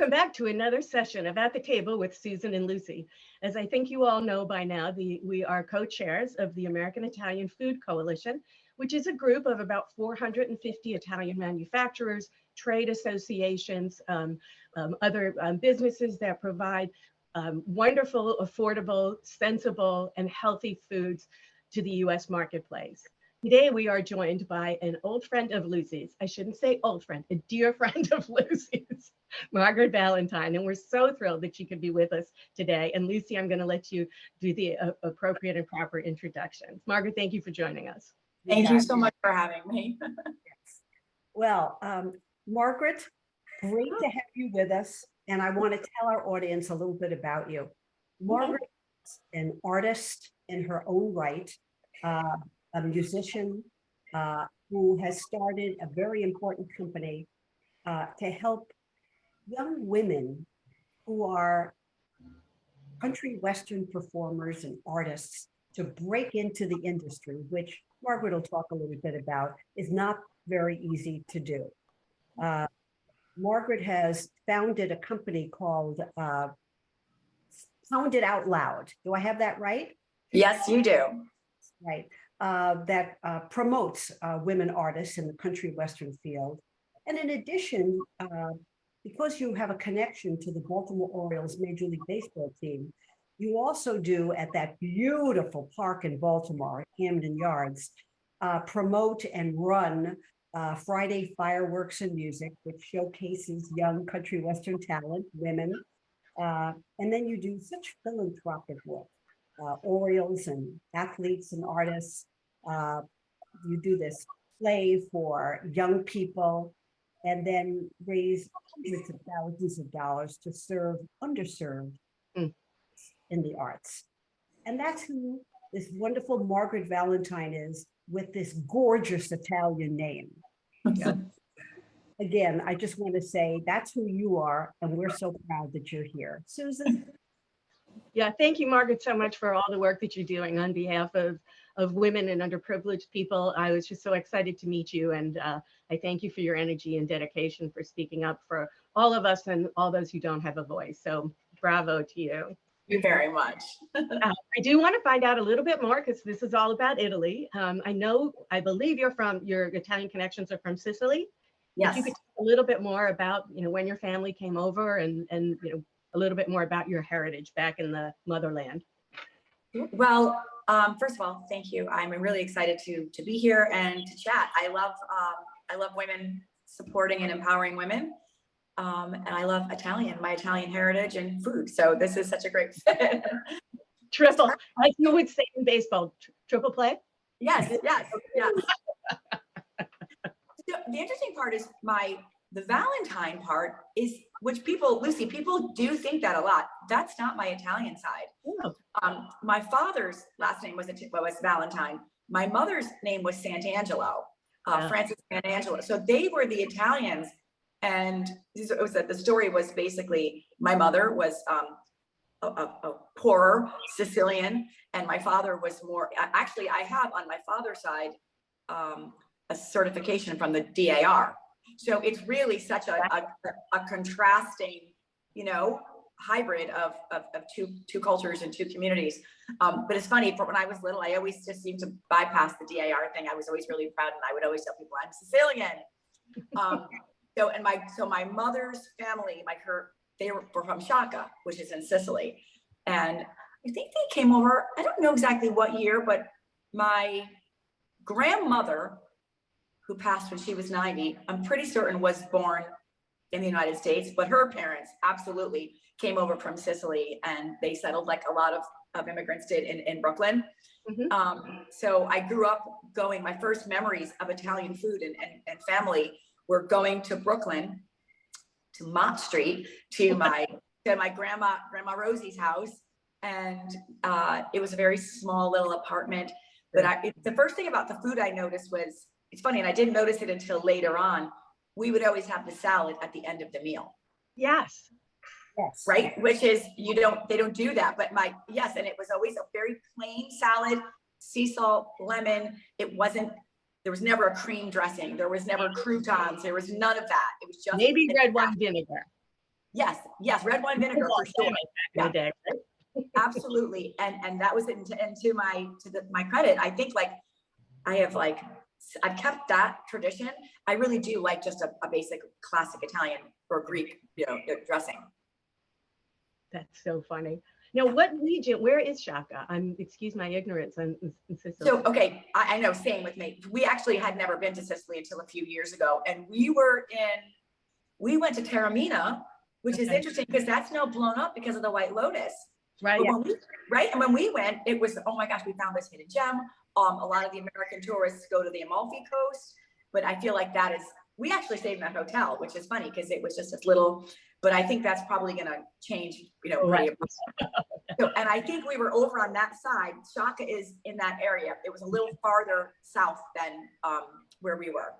Welcome back to another session of At the Table with Susan and Lucy. As I think you all know by now, we are co-chairs of the American Italian Food Coalition, which is a group of about 450 Italian manufacturers, trade associations, other businesses that provide wonderful, affordable, sensible, and healthy foods to the U.S. marketplace. Today, we are joined by an old friend of Lucy's. I shouldn't say old friend, a dear friend of Lucy's, Margaret Valentine. And we're so thrilled that she could be with us today. And Lucy, I'm going to let you do the appropriate and proper introductions. Margaret, thank you for joining us. Thank you so much for having me. Well, Margaret, great to have you with us. And I want to tell our audience a little bit about you. Margaret is an artist in her own right, a musician who has started a very important company to help young women who are country western performers and artists to break into the industry, which Margaret will talk a little bit about, is not very easy to do. Margaret has founded a company called Sound It Out Loud. Do I have that right? Yes, you do. Right. That promotes women artists in the country western field. And in addition, because you have a connection to the Baltimore Orioles Major League Baseball team, you also do at that beautiful park in Baltimore, Camden Yards, promote and run Friday Fireworks and Music, which showcases young country western talent, women. And then you do such philanthropic work. Orioles and athletes and artists. You do this play for young people and then raise hundreds of thousands of dollars to serve underserved in the arts. And that's who this wonderful Margaret Valentine is, with this gorgeous Italian name. Yeah. Again, I just want to say that's who you are, and we're so proud that you're here. Susan? Yeah, thank you, Margaret, so much for all the work that you're doing on behalf of women and underprivileged people. I was just so excited to meet you, and I thank you for your energy and dedication for speaking up for all of us and all those who don't have a voice. So bravo to you. Thank you very much. I do want to find out a little bit more, because this is all about Italy. I believe your Italian connections are from Sicily. Yes. If you could talk a little bit more about, when your family came over and a little bit more about your heritage back in the motherland. Well, first of all, thank you. I'm really excited to be here and to chat. I love women supporting and empowering women. And I love my Italian heritage and food. So this is such a great fit. Triple, like you would say in baseball, triple play? Yes. The interesting part is the Valentine part is, which Lucy, people do think that a lot. That's not my Italian side. Oh. My father's last name was Valentine. My mother's name was Sant'Angelo, Francis Sant'Angelo. So they were the Italians. And the story was basically, my mother was a poorer Sicilian, and my father was more, actually I have on my father's side a certification from the DAR. So it's really such a contrasting, hybrid of two cultures and two communities. But it's funny, when I was little, I always just seemed to bypass the DAR thing. I was always really proud, and I would always tell people I'm Sicilian. So my mother's family, they were from Shaka, which is in Sicily. And I think they came over, I don't know exactly what year, but my grandmother, who passed when she was 90, I'm pretty certain was born in the United States, but her parents absolutely came over from Sicily, and they settled like a lot of immigrants did in Brooklyn. Mm-hmm. So I grew up my first memories of Italian food and family were going to Brooklyn, to Mott Street, to my grandma Rosie's house. And it was a very small little apartment. But the first thing about the food I noticed was, it's funny, and I didn't notice it until later on, we would always have the salad at the end of the meal. Yes. Right? Which is, they don't do that, but and it was always a very plain salad, sea salt, lemon. There was never a cream dressing. There was never croutons. There was none of that. It was just maybe red wine vinegar. Yes, yes, red wine vinegar for sure. Back in Yeah. the day, right? Absolutely. And that was it. And to my credit, I think like I've kept that tradition. I really do like just a basic classic Italian or Greek, dressing. That's so funny. Now, what region, where is Shaka? Excuse my ignorance, I'm in Sicily. So, okay, I know, same with me. We actually had never been to Sicily until a few years ago. And we went to Taormina, which is interesting because that's now blown up because of the White Lotus. Right. Right. And when we went, it was, oh my gosh, we found this hidden gem. A lot of the American tourists go to the Amalfi Coast, but I feel like we actually stayed in that hotel, which is funny because it was just this little, but I think that's probably going to change, Right. So, and I think we were over on that side. Shaka is in that area. It was a little farther south than where we were.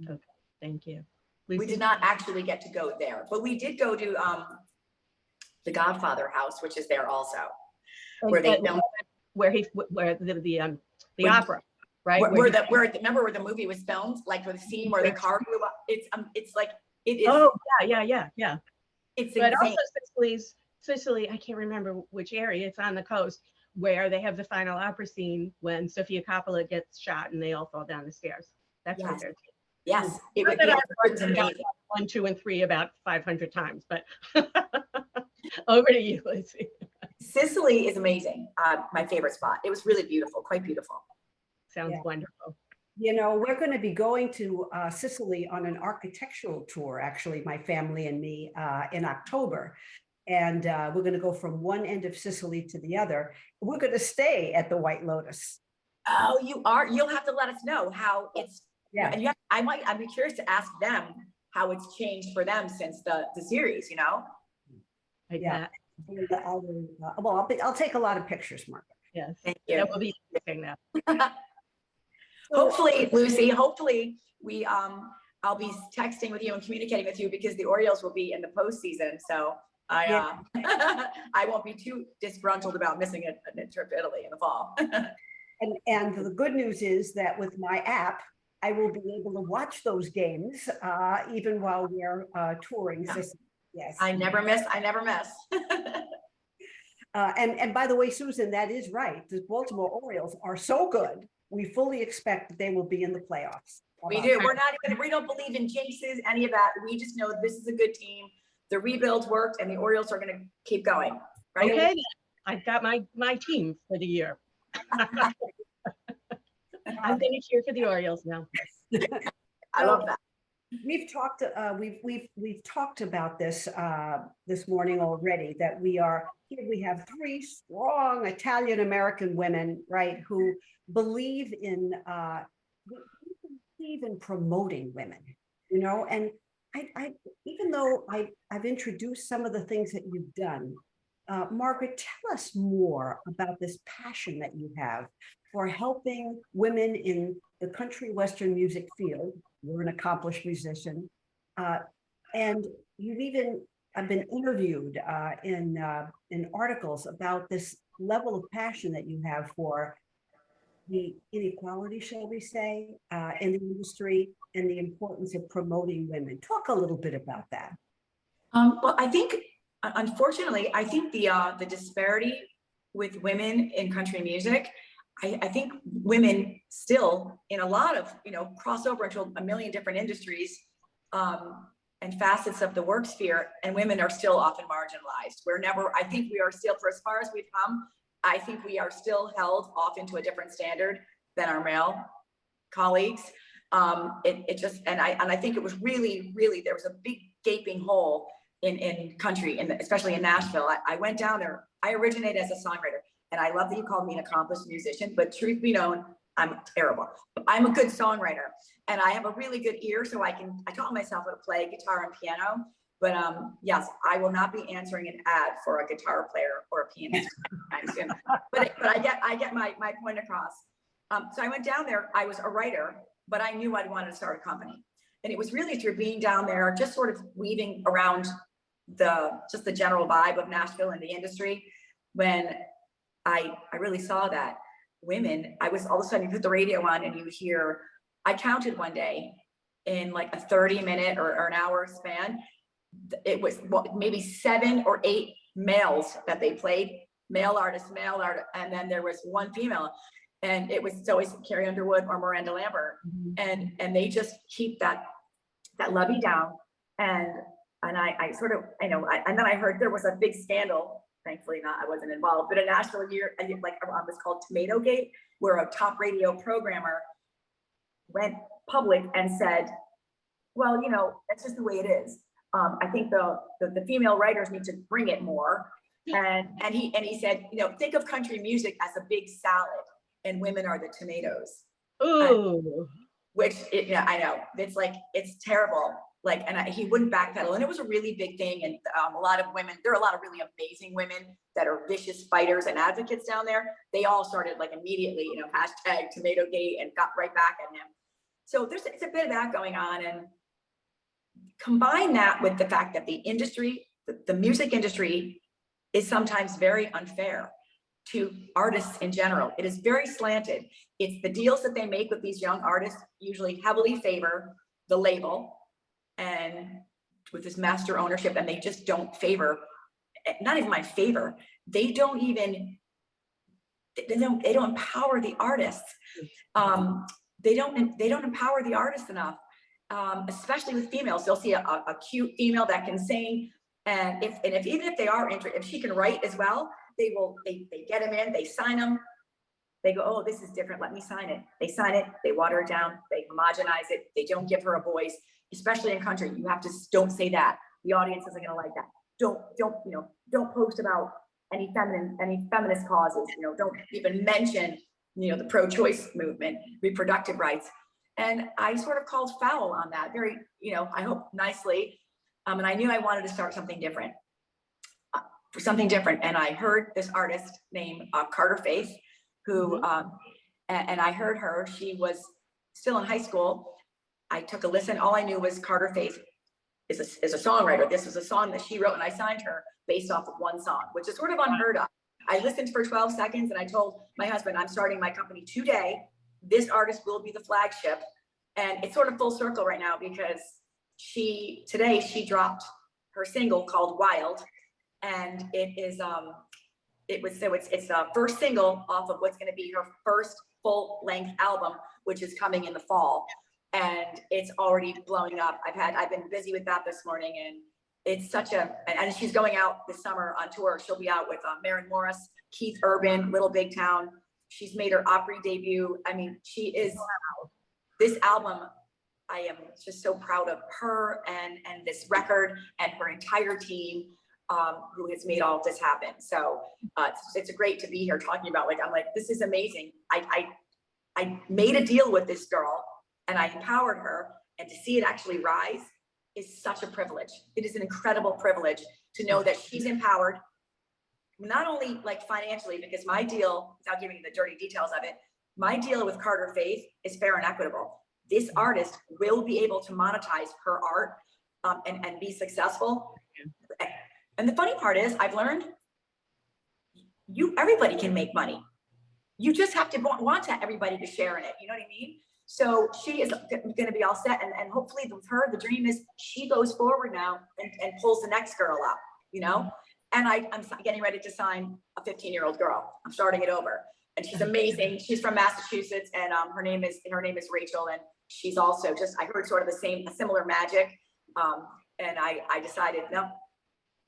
Okay, thank you. We did not actually get to go there, but we did go to the Godfather house, which is there also, where they filmed, where the opera, right? Remember where the movie was filmed, like with the scene where the car blew up. It's like it is. Oh yeah. It's but insane. Also Sicily, I can't remember which area. It's on the coast where they have the final opera scene when Sofia Coppola gets shot and they all fall down the stairs. That's what they're. Yes, it was amazing. 1, 2, and 3 about 500 times, but over to you, Lucy. Sicily is amazing. My favorite spot. It was really beautiful, quite beautiful. Sounds wonderful. We're going to be going to Sicily on an architectural tour, actually, my family and me, in October. And we're going to go from one end of Sicily to the other. We're going to stay at the White Lotus. Oh, you are? You'll have to let us know how it's. Yeah. And I'd be curious to ask them how it's changed for them since the series, Yeah. I'll take a lot of pictures, Margaret. Yes. Thank you. That will be interesting now. Hopefully, Lucy, I'll be texting with you and communicating with you because the Orioles will be in the postseason. So I won't be too disgruntled about missing a trip to Italy in the fall. And the good news is that with my app, I will be able to watch those games even while we're touring. Yeah. Yes. I never miss. And by the way, Susan, that is right. The Baltimore Orioles are so good. We fully expect that they will be in the playoffs. We do. We don't believe in jinxes, any of that. We just know this is a good team. The rebuilds worked and the Orioles are going to keep going. Right? Okay. I've got my team for the year. I'm going to cheer for the Orioles now. I love that. We've talked about this this morning already, that we have 3 strong Italian American women, right, who believe in promoting women, and I even though I've introduced some of the things that you've done, Margaret, tell us more about this passion that you have for helping women in the country western music field. You're an accomplished musician, and you've even been interviewed in articles about this level of passion that you have for the inequality, shall we say, in the industry and the importance of promoting women. Talk a little bit about that. Well, I think, unfortunately, the disparity with women in country music, I think women still in a lot of, crossover into a million different industries and facets of the work sphere, and women are still often marginalized. I think we are still, for as far as we've come, I think we are still held off into a different standard than our male colleagues. I think it was really, there was a big gaping hole in country, especially in Nashville. I went down there. I originated as a songwriter. And I love that you called me an accomplished musician, but truth be known, I'm terrible. I'm a good songwriter and I have a really good ear. So I taught myself how to play guitar and piano, but yes, I will not be answering an ad for a guitar player or a pianist anytime soon. But I get my point across. So I went down there, I was a writer, but I knew I'd wanted to start a company. And it was really through being down there, just sort of weaving around just the general vibe of Nashville and the industry, when I really saw that women, I was all of a sudden, you put the radio on and you hear, I counted one day in like a 30-minute or an hour span, it was maybe 7 or 8 males that they played, male artists, and then there was one female, and it was always Carrie Underwood or Miranda Lambert, and they just keep that levy down, and I sort of, and then I heard there was a big scandal. Thankfully not, I wasn't involved, but a national year, like it was called Tomato Gate, where a top radio programmer went public and said, well, that's just the way it is. I think the female writers need to bring it more. And he said, think of country music as a big salad and women are the tomatoes. Ooh. Which, I know, it's terrible. He wouldn't backpedal. And it was a really big thing. And a lot of women, there are a lot of really amazing women that are vicious fighters and advocates down there. They all started immediately, hashtag Tomato Gate, and got right back at him. So it's a bit of that going on. And combine that with the fact that the industry, the music industry, is sometimes very unfair to artists in general. It is very slanted. It's the deals that they make with these young artists usually heavily favor the label and with this master ownership, and they just don't favor, not even my favor, they don't empower the artists. They don't empower the artists enough. Especially with females, they'll see a cute female that can sing, and even if they are interested, if she can write as well, they get them in, they sign them, they go, oh, this is different, let me sign it. They sign it, they water it down, they homogenize it, they don't give her a voice. Especially in country, you have to don't say that. The audience isn't gonna like that. Don't post about any feminist causes. Don't even mention the pro-choice movement, reproductive rights. And I sort of called foul on that, very, I hope nicely. And I knew I wanted to start something different, And I heard this artist named Carter Faith, who, and I heard her, she was still in high school. I took a listen. All I knew was Carter Faith is a songwriter. This was a song that she wrote, and I signed her based off of one song, which is sort of unheard of. I listened for 12 seconds and I told my husband, I'm starting my company today. This artist will be the flagship. And it's sort of full circle right now because today she dropped her single called Wild. And it's the first single off of what's going to be her first full length album, which is coming in the fall. And it's already blowing up. I've been busy with that this morning, and it's and she's going out this summer on tour. She'll be out with Maren Morris, Keith Urban, Little Big Town. She's made her Opry debut. I mean, she is, this album, I am just so proud of her and this record and her entire team who has made all of this happen. So it's great to be here talking about, I'm like, this is amazing. I made a deal with this girl and I empowered her, and to see it actually rise is such a privilege. It is an incredible privilege to know that she's empowered, not only financially, because my deal, without giving you the dirty details of it, my deal with Carter Faith is fair and equitable. This artist will be able to monetize her art and be successful. And the funny part is, I've learned everybody can make money. You just have to want everybody to share in it. You know what I mean? So she is going to be all set, and hopefully with her, the dream is she goes forward now and pulls the next girl up, And I'm getting ready to sign a 15-year-old girl. I'm starting it over, and she's amazing. She's from Massachusetts, and her name is Rachel, and she's also I heard sort of a similar magic, and I decided, no,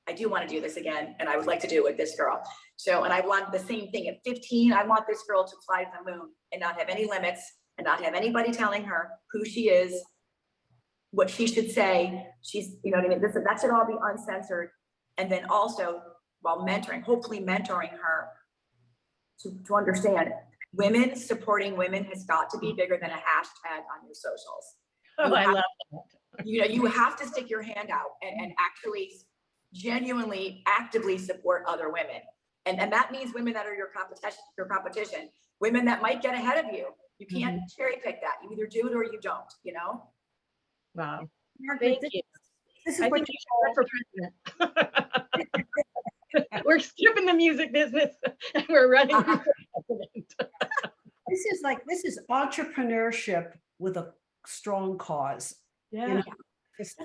I do want to do this again, and I would like to do it with this girl. So, and I want the same thing at 15. I want this girl to fly to the moon and not have any limits, and not have anybody telling her who she is, what she should say. She's, you know what I mean? That should all be uncensored. And then also, while hopefully mentoring her to understand, women supporting women has got to be bigger than a hashtag on your socials. I love that. You have to stick your hand out and actually genuinely, actively support other women. And that means women that are your competition, women that might get ahead of you. You can't cherry pick that. You either do it or you don't, Wow. Margaret, Thank you. This is I what think you should run for president. We're skipping the music business and we're running for president. This is entrepreneurship with a strong cause. Yeah. This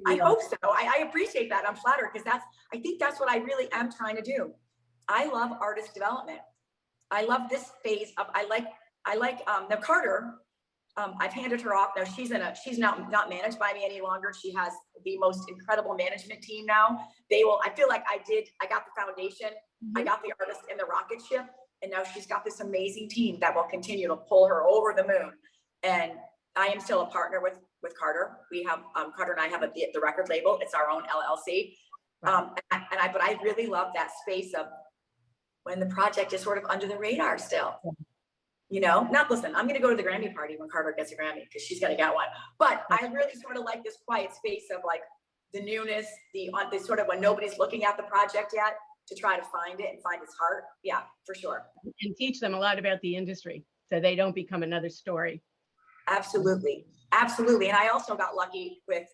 I hope so. I appreciate that. I'm flattered because I think that's what I really am trying to do. I love artist development. I love this phase of, I like now Carter, I've handed her off. Now she's not managed by me any longer. She has the most incredible management team now. I feel like I got the foundation. I got the artist in the rocket ship, and now she's got this amazing team that will continue to pull her over the moon. And I am still a partner with Carter. We have, Carter and I have the record label. It's our own LLC. But I really love that space of when the project is sort of under the radar still. Listen, I'm going to go to the Grammy party when Carter gets a Grammy because she's going to get one. But I really sort of like this quiet space of like the newness, the sort of when nobody's looking at the project yet to try to find it and find its heart. Yeah, for sure. And teach them a lot about the industry so they don't become another story. Absolutely. Absolutely. And I also got lucky with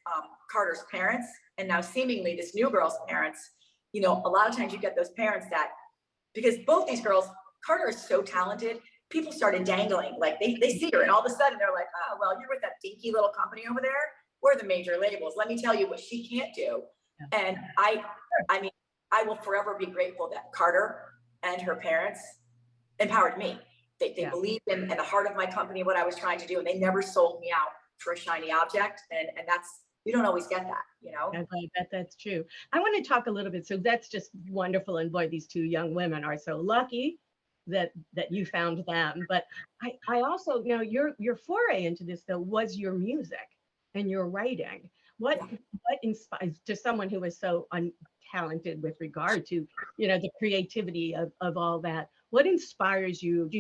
Carter's parents and now seemingly this new girl's parents. A lot of times you get those parents that, because both these girls, Carter is so talented, people started dangling, like they see her and all of a sudden they're like, oh, well, you're with that dinky little company over there. We're the major labels. Let me tell you what she can't do. Yeah. And I mean, I will forever be grateful that Carter and her parents empowered me. They believed in the heart of my company, what I was trying to do. And they never sold me out for a shiny object. And that's, you don't always get that, I bet that's true. I want to talk a little bit. So that's just wonderful. And boy, these two young women are so lucky that you found them. But I also know your foray into this though was your music and your writing. What inspires to someone who is so untalented with regard to the creativity of all that? What inspires you?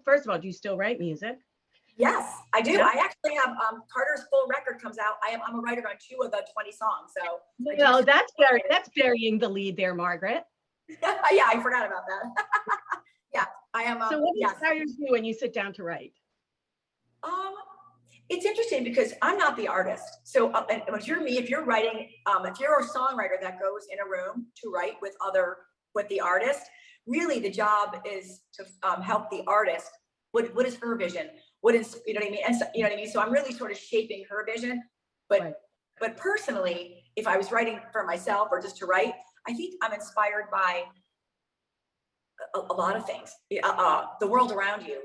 First of all, do you still write music? Yes, I do. Yeah. I actually have Carter's full record comes out. I'm a writer on 2 of the 20 songs. So no, that's burying the lead there, Margaret. Yeah, I forgot about that. Yeah, I am. So what inspires you when you sit down to write? It's interesting because I'm not the artist. So if you're writing, if you're a songwriter that goes in a room to write with the artist, really the job is to help the artist. What is her vision? What is, you know what I mean? And so, you know what I mean? So I'm really sort of shaping her vision. But personally, if I was writing for myself or just to write, I think I'm inspired by a lot of things. The world around you,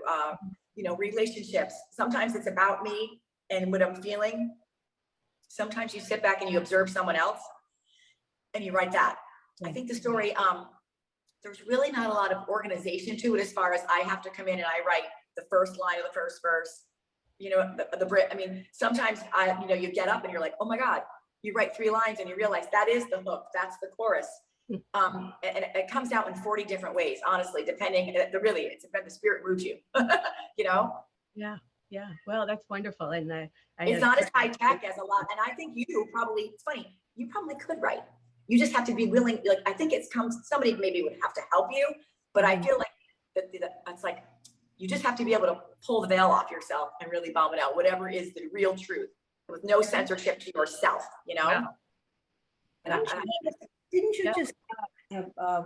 relationships. Sometimes it's about me and what I'm feeling. Sometimes you sit back and you observe someone else and you write that. I think the story, there's really not a lot of organization to it as far as I have to come in and I write the first line of the first verse, the Brit. I mean, sometimes you get up and you're like, oh my God, you write 3 lines and you realize that is the hook. That's the chorus. And it comes out in 40 different ways, honestly, depending, it's when the spirit moves you, Yeah. Well, that's wonderful. And it's not as high tech as a lot. And I think it's funny, you probably could write. You just have to be willing. Like, I think somebody maybe would have to help you, but I feel like that's like, you just have to be able to pull the veil off yourself and really bomb it out, whatever is the real truth with no censorship to yourself, Wow. And didn't you just,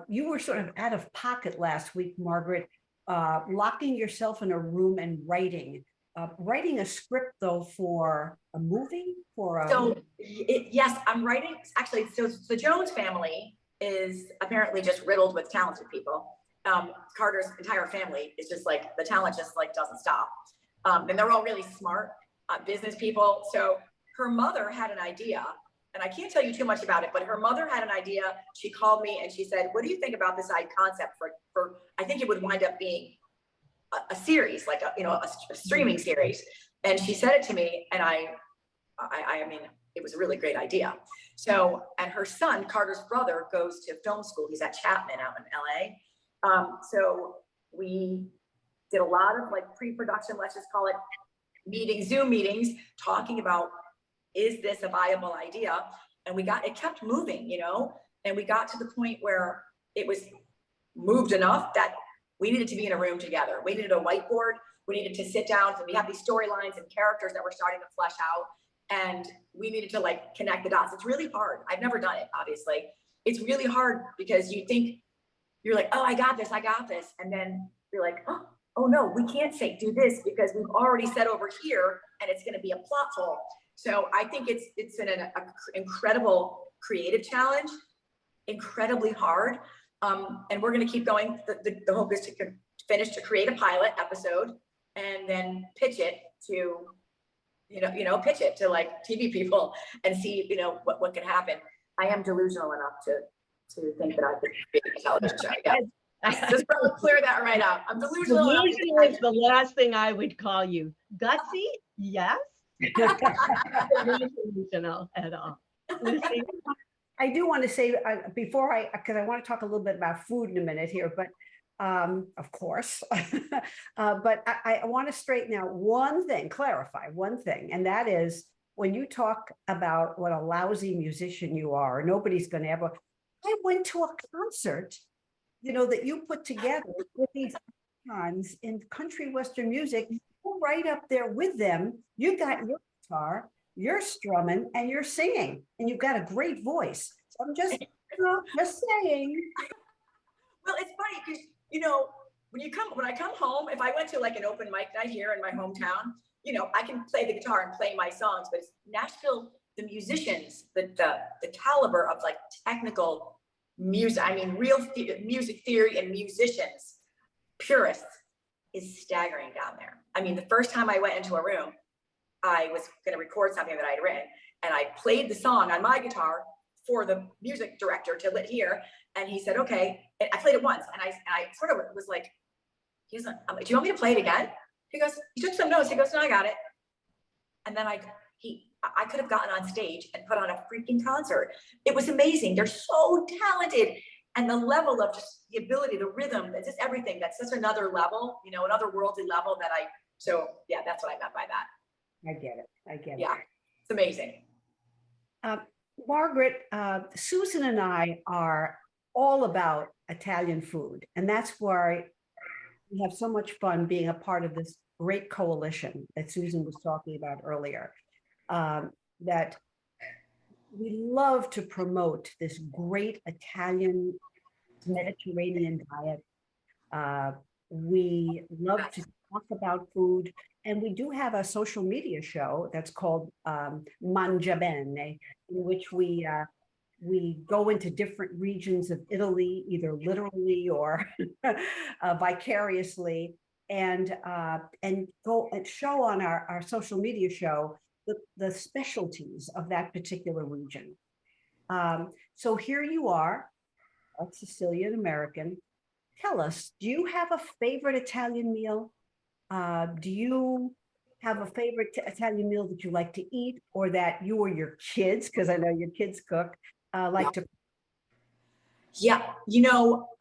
you were sort of out of pocket last week, Margaret, locking yourself in a room and writing a script though for a movie? Yes, I'm writing, actually, so the Jones family is apparently just riddled with talented people. Carter's entire family is just like, the talent just like doesn't stop. And they're all really smart business people. So her mother had an idea, and I can't tell you too much about it, but her mother had an idea. She called me and she said, what do you think about this concept for I think it would wind up being a series, like a streaming series. And she said it to me, and I mean, it was a really great idea. So, and her son, Carter's brother, goes to film school. He's at Chapman out in LA. So we did a lot of like pre-production, let's just call it Zoom meetings, talking about, is this a viable idea? And it kept moving, and we got to the point where it was moved enough that we needed to be in a room together. We needed a whiteboard. We needed to sit down, and we have these storylines and characters that we're starting to flesh out. And we needed to like connect the dots. It's really hard. I've never done it, obviously. It's really hard because you think you're like, oh, I got this. And then you're like, oh no, we can't do this because we've already said over here and it's going to be a plot hole. So I think it's an incredible creative challenge, incredibly hard. And we're going to keep going. The hope is to finish, to create a pilot episode and then pitch it to, pitch it to like TV people and see, what can happen. I am delusional enough to think that I could create a television show. Yeah. Just probably clear that right out. I'm delusional. Delusional is the last thing I would call you. Gutsy? Yes. Not delusional at all. Lucy? I do want to say before because I want to talk a little bit about food in a minute here, but of course, but I want to straighten out one thing, clarify one thing, and that is when you talk about what a lousy musician you are, nobody's going to ever. I went to a concert, that you put together with these icons in country western music. You're right up there with them. You got your guitar, you're strumming, and you're singing, and you've got a great voice. So I'm just saying. Well, it's funny because when I come home, if I went to like an open mic night here in my hometown, I can play the guitar and play my songs, but it's Nashville, the musicians, the caliber of like technical music, I mean, real music theory and musicians, purists, is staggering down there. I mean, the first time I went into a room, I was going to record something that I'd written, and I played the song on my guitar for the music director to hear, and he said, "Okay." And I played it once, and I sort of was like, "He's like, do you want me to play it again?" He goes, "He took some notes." He goes, "No, I got it." And then I could have gotten on stage and put on a freaking concert. It was amazing. They're so talented. And the level of just the ability, the rhythm, it's just everything. That's just another level, another worldly level so yeah, that's what I meant by that. I get it. Yeah, it's amazing. Margaret, Susan and I are all about Italian food. And that's why we have so much fun being a part of this great coalition that Susan was talking about earlier. That we love to promote this great Italian Mediterranean diet. We love to talk about food, and we do have a social media show that's called Mangia Bene, in which we go into different regions of Italy, either literally or vicariously, and go and show on our social media show the specialties of that particular region. So here you are, a Sicilian American. Tell us, do you have a favorite Italian meal? Do you have a favorite Italian meal that you like to eat, or that you or your kids, because I know your kids cook, like to? Yeah,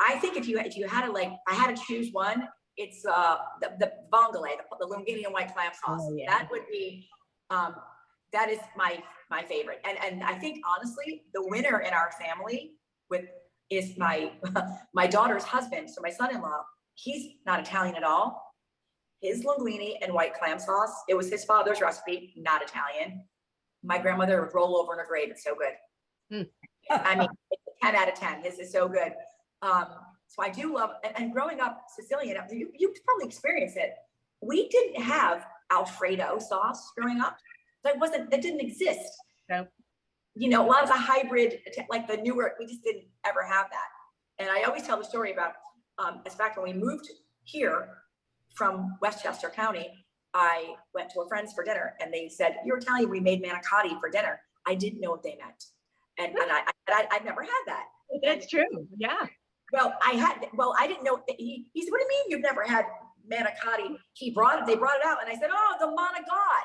I think if you had to I had to choose one, it's the vongole, the linguine and white clam sauce. Oh, yeah. That would be that is my favorite. And I think honestly, the winner in our family is my my daughter's husband. So my son-in-law, he's not Italian at all. His linguine and white clam sauce, it was his father's recipe, not Italian. My grandmother would roll over in her grave. It's so good. I mean, it's a 10 out of 10. This is so good. So I do love, and growing up Sicilian, you probably experienced it. We didn't have Alfredo sauce growing up. That didn't exist. No. A lot of the hybrid, like the newer, we just didn't ever have that. And I always tell the story about, in fact, when we moved here from Westchester County, I went to a friend's for dinner, and they said, "You're Italian, we made manicotti for dinner." I didn't know what they meant. And I'd never had that. That's true. Yeah. Well, I didn't know. He said, "What do you mean you've never had manicotti?" They brought it out, and I said, "Oh, the man of God."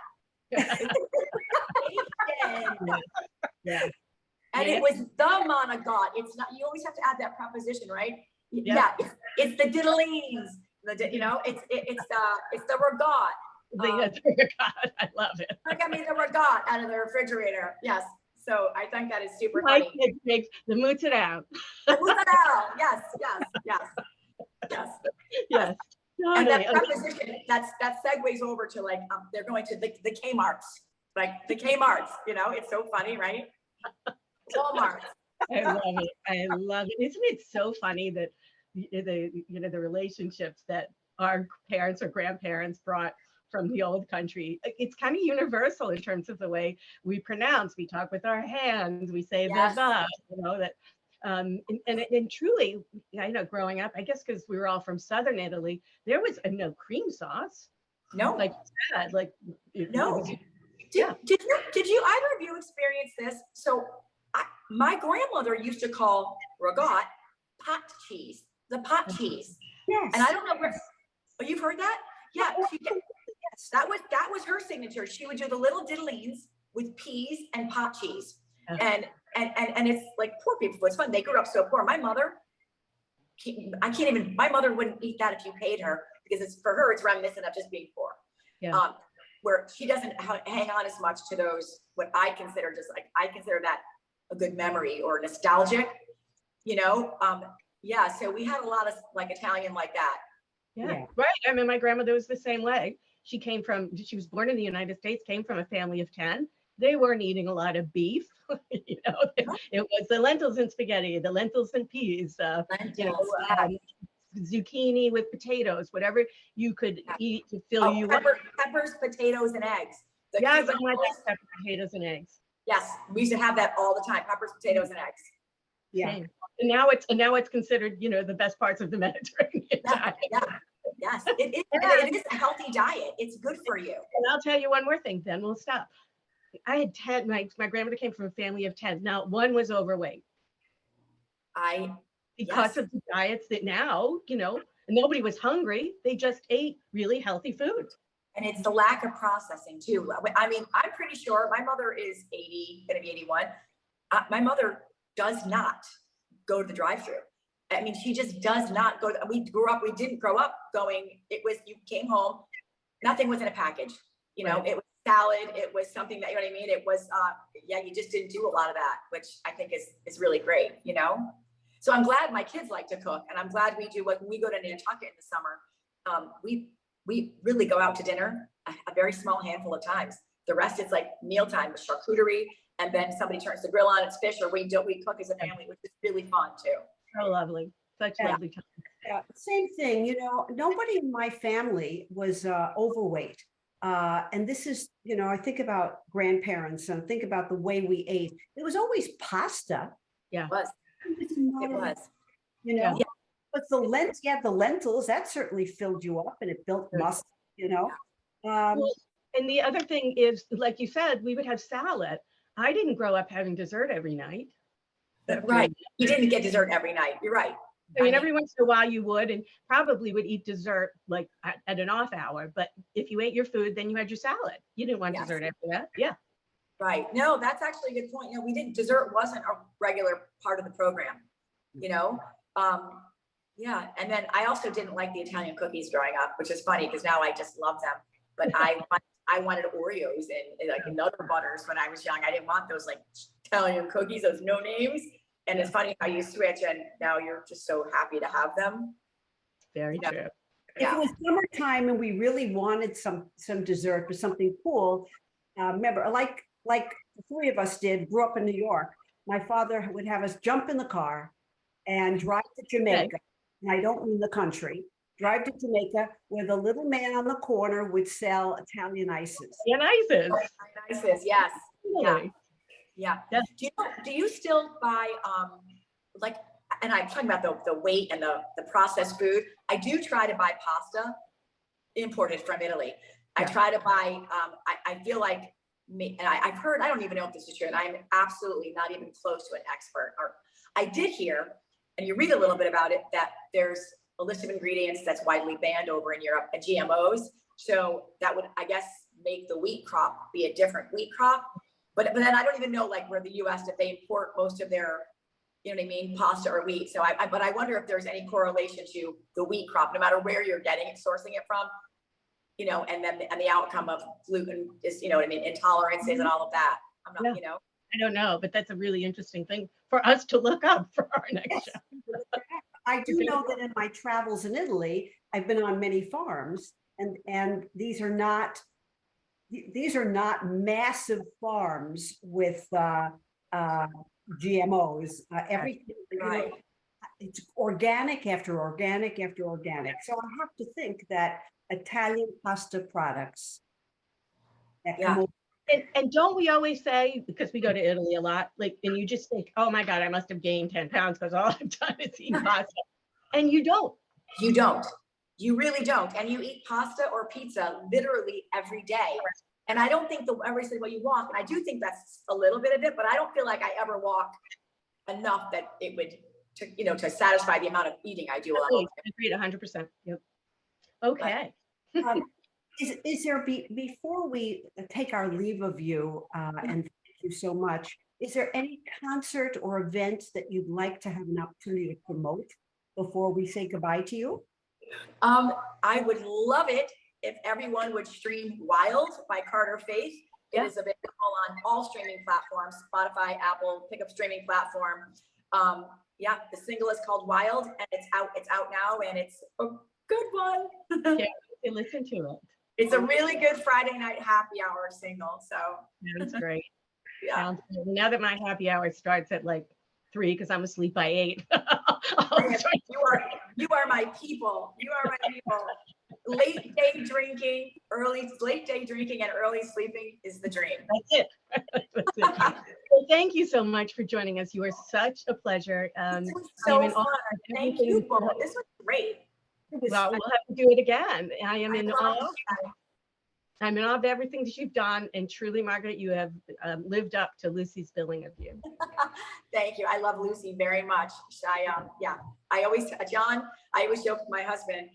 Yeah. And it was the man of God. It's not, you always have to add that preposition, right? Yeah. It's the diddlings, it's the regat. God, I love it. I mean, the regat out of the refrigerator. Yes. So I think that is super My funny. kid makes the mozzarella. Yes. Yes. And that Totally. preposition, that segues over to they're going to the Kmarts, like the Kmarts, it's so funny, right? Walmart. I love it. Isn't it so funny that the relationships that our parents or grandparents brought from the old country. It's kind of universal in terms of the way we pronounce. We talk with our hands. We say Yes. you know, that. And truly, I know growing up, I guess because we were all from Southern Italy, there was no cream sauce. No. Like you said, like No. yeah. Did you either of you experience this? So my grandmother used to call ragout pot cheese, the pot cheese. Yes. And I don't know where, oh, you've heard that? Yeah. Yes. That was her signature. She would do the little diddlings with peas and pot cheese. Yeah. And it's like poor people. It's fun. They grew up so poor. My mother, my mother wouldn't eat that if you paid her, because it's for her, it's reminiscent of just being poor. Yeah. Where she doesn't hang on as much to those, what I consider I consider that a good memory or nostalgic, you know? Yeah, so we had a lot of like Italian like that. Yeah, right. I mean, my grandmother was the same way. She was born in the United States, came from a family of 10. They weren't eating a lot of beef. You know, it was the lentils and spaghetti, the lentils and peas, you know, zucchini with potatoes, whatever you could eat to fill you up. Peppers, potatoes, and eggs. Yes, I like pepper, potatoes, and eggs. Yes, we used to have that all the time, peppers, potatoes, and eggs. Yeah. Same. And now it's considered, you know, the best parts of the Mediterranean diet. Yeah. Yes, it is a healthy diet. It's good for you. And I'll tell you one more thing, then we'll stop. I had 10, my grandmother came from a family of 10. Now, one was overweight. Because of the diets that now, you know, nobody was hungry. They just ate really healthy food. And it's the lack of processing too. I mean, I'm pretty sure my mother is 80, gonna be 81. My mother does not go to the drive-thru. I mean, she just does not go. We didn't grow up going, you came home, nothing was in a package. You know, It was salad. It was something that, you know what I mean? It was, you just didn't do a lot of that, which I think is really great, you know? So I'm glad my kids like to cook, and I'm glad we do. When we go to Nantucket in the summer, we really go out to dinner a very small handful of times. The rest is like mealtime with charcuterie, and then somebody turns the grill on, it's fish, or we cook as a family, which is really fun too. So lovely. Such lovely time. Yeah, same thing. You know, nobody in my family was overweight. And this is, you know, I think about grandparents and think about the way we ate. It was always pasta. Yeah. It was. You know, Yeah. but the lentils, that certainly filled you up and it built muscle, you know. Well, and the other thing is, like you said, we would have salad. I didn't grow up having dessert every night. Right. You didn't get dessert every night. You're right. I mean, every once in a while you would, and probably would eat dessert like at an off hour. But if you ate your food, then you had your salad. You didn't want dessert after that. Yeah. Right. No, that's actually a good point. You know, dessert wasn't a regular part of the program, you know? Yeah. And then I also didn't like the Italian cookies growing up, which is funny because now I just love them. But I wanted Oreos and like another butters when I was young. I didn't want those like Italian cookies, those no names. And it's funny how you switch and now you're just so happy to have them. Very true. If it was summertime and we really wanted some dessert or something cool, remember, like the three of us did, grew up in New York, my father would have us jump in the car and drive to Jamaica. And I don't mean the country. Drive to Jamaica, where the little man on the corner would sell Italian ices. And ices. Ices, yes. Really? Yeah. Yeah. Do you still buy like, and I'm talking about the weight and the processed food. I do try to buy pasta imported from Italy. I try to buy, I feel like and I've heard, I don't even know if this is true, and I'm absolutely not even close to an expert. Or I did hear, and you read a little bit about it, that there's a list of ingredients that's widely banned over in Europe, and GMOs. So that would, I guess, make the wheat crop be a different wheat crop. But then I don't even know, like, where the US, if they import most of their, you know what I mean, pasta or wheat. So but I wonder if there's any correlation to the wheat crop, no matter where you're getting it, sourcing it from, you know, and then the outcome of gluten is, you know what I mean, intolerances and all of that. I'm not, you know. I don't know, but that's a really interesting thing for us to look up for our next show. I do know that in my travels in Italy, I've been on many farms, and these are not massive farms with GMOs. Everything, you know, it's organic after organic after organic. So I have to think that Italian pasta products that Yeah. come over. And don't we always say, because we go to Italy a lot, like, and you just think, oh my God, I must have gained 10 pounds because all I've done is eat pasta. And you don't. You don't. You really don't. And you eat pasta or pizza literally every day. And I don't think every single way you walk, and I do think that's a little bit of it, but I don't feel like I ever walk enough that it would, to satisfy the amount of eating I do. Agreed, 100%. Yep. Okay. Um, is there, before we take our leave of you, and thank you so much, is there any concert or event that you'd like to have an opportunity to promote before we say goodbye to you? I would love it if everyone would stream Wild by Carter Faith. It is available on all streaming platforms, Spotify, Apple, pick up streaming platform. Yeah, the single is called Wild, and it's out now, and it's a good one. Yeah, you listen to it. It's a really good Friday night happy hour single. So That's great. yeah. Sounds good. Now that my happy hour starts at like 3 because I'm asleep by 8. You are my people. You are my people. Late day drinking and early sleeping is the dream. That's it. That's it. Well, thank you so much for joining us. You were such a pleasure. This was so fun. Thank you, Paul. This was great. Well, we'll have to do it again. I am in awe. I'm in awe of everything that you've done. And truly, Margaret, you have lived up to Lucy's billing of you. Thank you. I love Lucy very much. I always joke with my husband,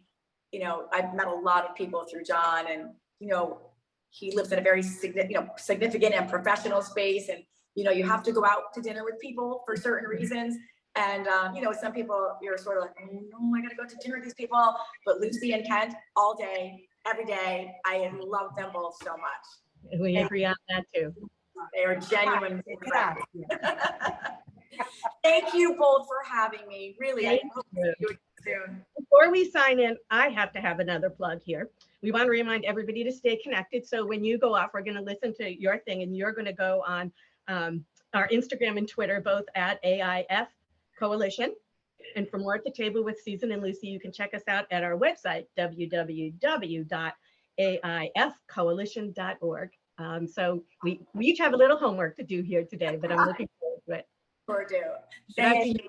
I've met a lot of people through John, and, he lives in a very significant and professional space. And, you have to go out to dinner with people for certain reasons. And, some people you're sort of like, oh, I got to go to dinner with these people. But Lucy and Kent all day, every day, I love them both so much. We agree on that too. They are genuine. Thank you both for having me. Really, I hope to see you soon. Before we sign in, I have to have another plug here. We want to remind everybody to stay connected. So when you go off, we're going to listen to your thing, and you're going to go on our Instagram and Twitter, both at AIF Coalition. And for more at the table with Susan and Lucy, you can check us out at our website, www.aifcoalition.org. So we each have a little homework to do here today, but I'm looking forward to it. Sure do. Thank you.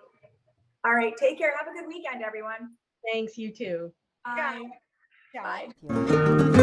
All right. Take care. Have a good weekend, everyone. Thanks, you too. Bye. Yeah. Bye.